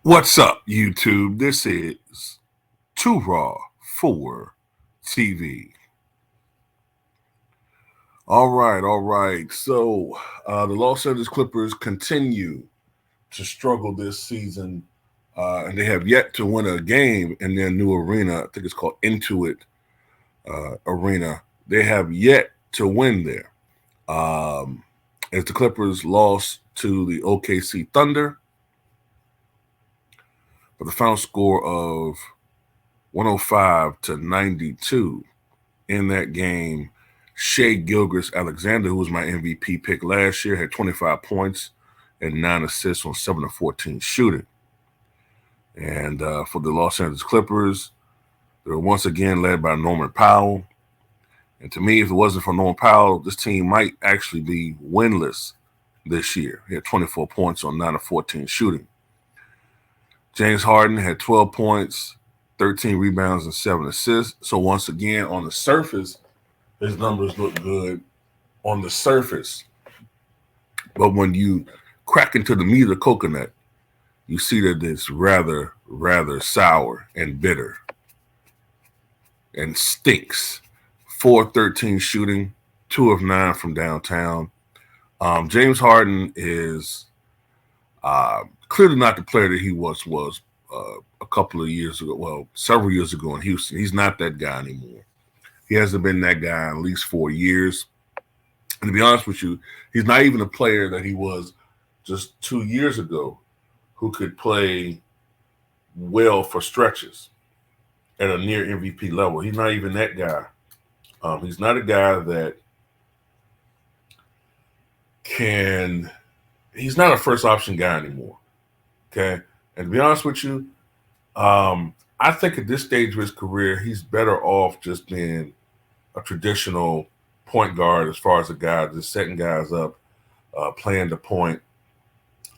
What's up, YouTube? This is Too Raw for TV. All right. So the Los Angeles Clippers continue to struggle this season, and they have yet to win a game in their new arena. I think it's called Intuit Arena. They have yet to win there. As the Clippers lost to the OKC Thunder, but the final score of 105-92 in that game. Shai Gilgeous-Alexander, who was my MVP pick last year, had 25 points and 9 assists on 7 of 14 shooting. And for the Los Angeles Clippers, they were once again led by Norman Powell. And to me, if it wasn't for Norman Powell, this team might actually be winless this year. He had 24 points on 9 of 14 shooting. James Harden had 12 points, 13 rebounds, and 7 assists. So once again, on the surface, his numbers look good on the surface. But when you crack into the meat of the coconut, you see that it's rather sour and bitter and stinks. 4-13 shooting, 2 of 9 from downtown. James Harden is clearly not the player that he was a couple of years ago, well, several years ago in Houston. He's not that guy anymore. He hasn't been that guy in at least 4 years. And to be honest with you, he's not even a player that he was just 2 years ago who could play well for stretches at a near MVP level. He's not even that guy. He's not a guy that he's not a first option guy anymore. Okay. And to be honest with you, I think at this stage of his career, he's better off just being a traditional point guard as far as a guy just setting guys up, playing the point,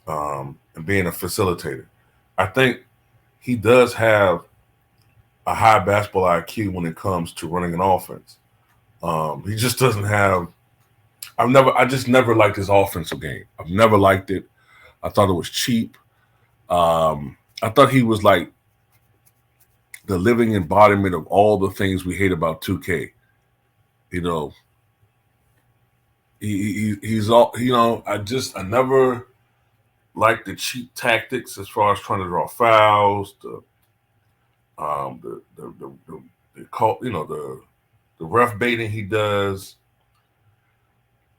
and being a facilitator. I think he does have a high basketball IQ when it comes to running an offense. He just doesn't have. I just never liked his offensive game. I've never liked it. I thought it was cheap. I thought he was like the living embodiment of all the things we hate about 2K. You know, he's all, I never liked the cheap tactics as far as trying to draw fouls, the call, the ref baiting he does.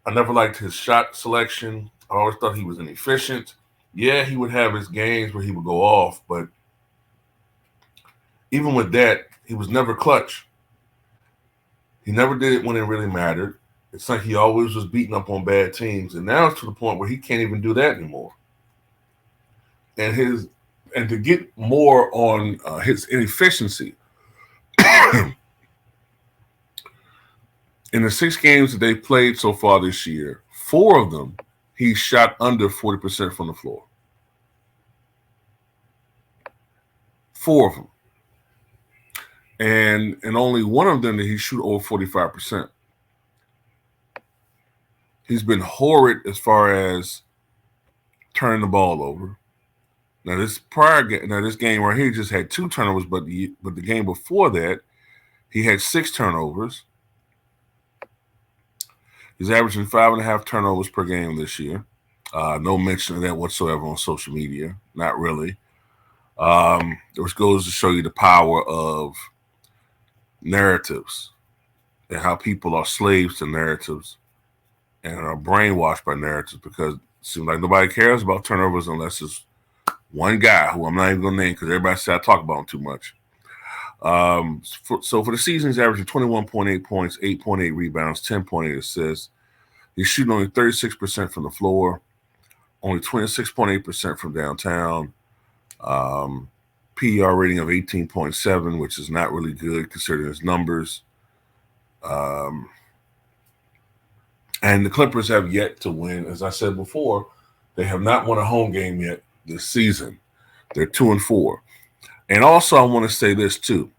I never liked his shot selection. I always thought he was inefficient. Yeah, he would have his games where he would go off, but even with that, he was never clutch. He never did it when it really mattered. It's like he always was beating up on bad teams, and now it's to the point where he can't even do that anymore. And to get more on his inefficiency, in the 6 games that they played so far this year, 4 of them, he shot under 40% from the floor. 4 of them. And only 1 of them did he shoot over 45%. He's been horrid as far as turning the ball over. Now this game right here, he just had 2 turnovers, but the game before that, he had 6 turnovers. He's averaging 5.5 turnovers per game this year. No mention of that whatsoever on social media. Not really. Which goes to show you the power of narratives and how people are slaves to narratives and are brainwashed by narratives, because it seems like nobody cares about turnovers unless it's one guy who I'm not even going to name because everybody said I talk about him too much. So for the season, he's averaging 21.8 points, 8.8 rebounds, 10.8 assists. He's shooting only 36% from the floor, only 26.8% from downtown. PER rating of 18.7, which is not really good considering his numbers. And the Clippers have yet to win. As I said before, they have not won a home game yet this season. They're 2-4. And also, I want to say this too.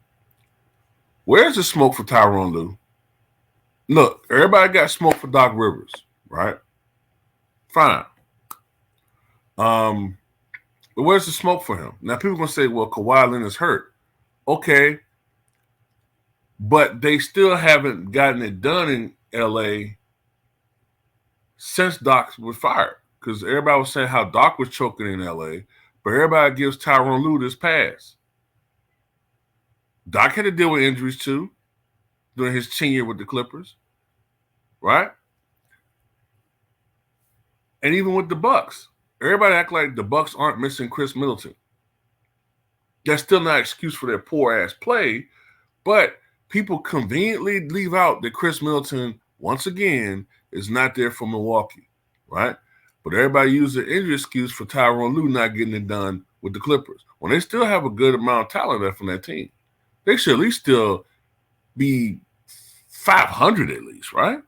Where's the smoke for Tyronn Lue? Look, everybody got smoke for Doc Rivers, right? Fine. But where's the smoke for him? Now people are gonna say, well, Kawhi Leonard's hurt. Okay, but they still haven't gotten it done in LA since Doc was fired. Because everybody was saying how Doc was choking in LA, but everybody gives Tyronn Lue this pass. Doc had to deal with injuries too during his tenure with the Clippers, right? And even with the Bucks, everybody act like the Bucks aren't missing Chris Middleton. That's still not an excuse for their poor ass play, but people conveniently leave out that Chris Middleton, once again, is not there for Milwaukee, right? But everybody uses the injury excuse for Tyronn Lue not getting it done with the Clippers. When they still have a good amount of talent left on that team, they should at least still be 500 at least, right?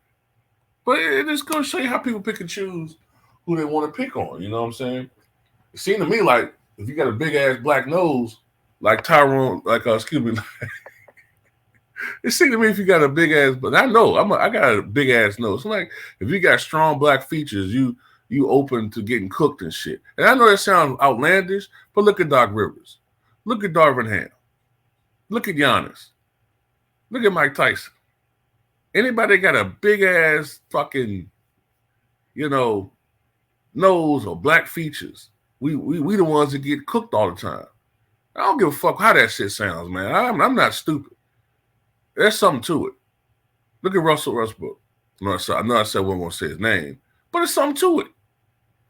But it just goes to show you how people pick and choose who they want to pick on. You know what I'm saying? It seemed to me like if you got a big ass black nose, like Tyronn, excuse me, it seemed to me if you got a big ass, but I know I got a big ass nose. So like if you got strong black features, you open to getting cooked and shit. And I know that sounds outlandish, but look at Doc Rivers, look at Darvin Ham, look at Giannis, look at Mike Tyson. Anybody got a big ass fucking, nose or black features, we the ones that get cooked all the time. I don't give a fuck how that shit sounds, man. I'm not stupid. There's something to it. Look at Russell Westbrook. I know I said we weren't going to say his name, but there's something to it.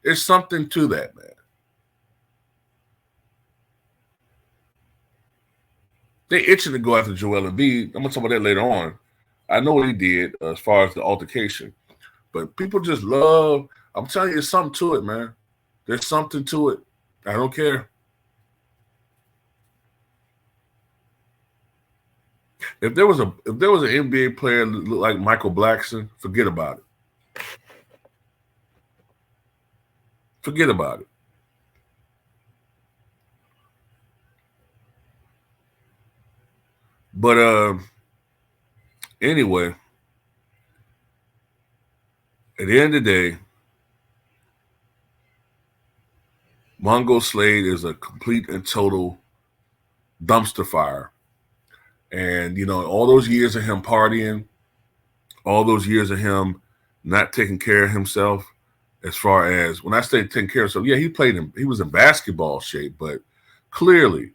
There's something to that, man. They itching to go after Joel Embiid. I'm going to talk about that later on. I know what he did as far as the altercation, but people just love. I'm telling you, there's something to it, man. There's something to it. I don't care. If there was an NBA player that looked like Michael Blackson, forget about it. Forget about it. But anyway, at the end of the day, Mongo Slade is a complete and total dumpster fire. And, all those years of him partying, all those years of him not taking care of himself, as far as when I say taking care of himself, yeah, he was in basketball shape, but clearly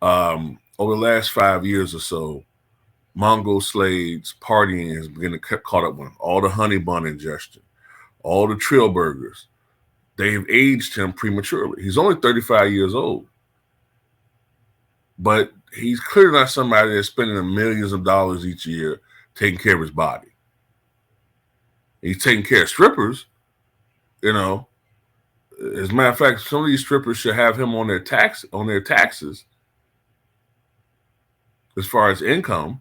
over the last 5 years or so, Mongo Slade's partying has been caught up with him. All the honey bun ingestion, all the Trill burgers, they've aged him prematurely. He's only 35 years old. But he's clearly not somebody that's spending millions of dollars each year taking care of his body. He's taking care of strippers, As a matter of fact, some of these strippers should have him on their taxes as far as income.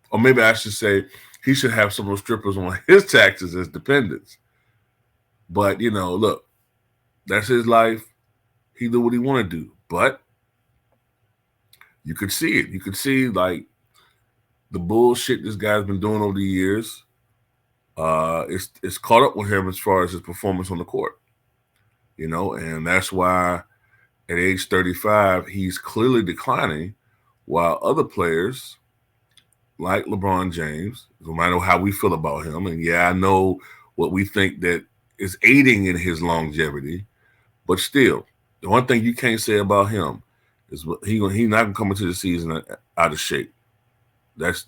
Or maybe I should say he should have some of those strippers on his taxes as dependents. But, look, that's his life. He do what he want to do. But you could see it. You could see, like, the bullshit this guy's been doing over the years. It's caught up with him as far as his performance on the court. And that's why at age 35, he's clearly declining, while other players like LeBron James, no matter how we feel about him, and yeah, I know what we think that is aiding in his longevity, but still, the one thing you can't say about him is he's not gonna come into the season out of shape. That's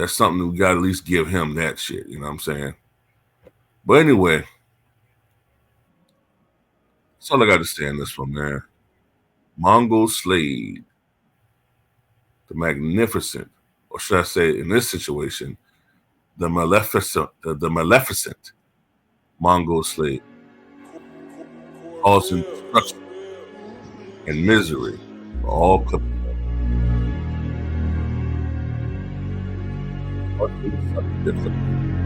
something we got to at least give him that shit. You know what I'm saying? But anyway, that's all I got to say on this one, man. Mongo Slade, the Magnificent, or should I say, in this situation, the Maleficent, Mongo Slade, causing destruction and misery for all Clippers. Different.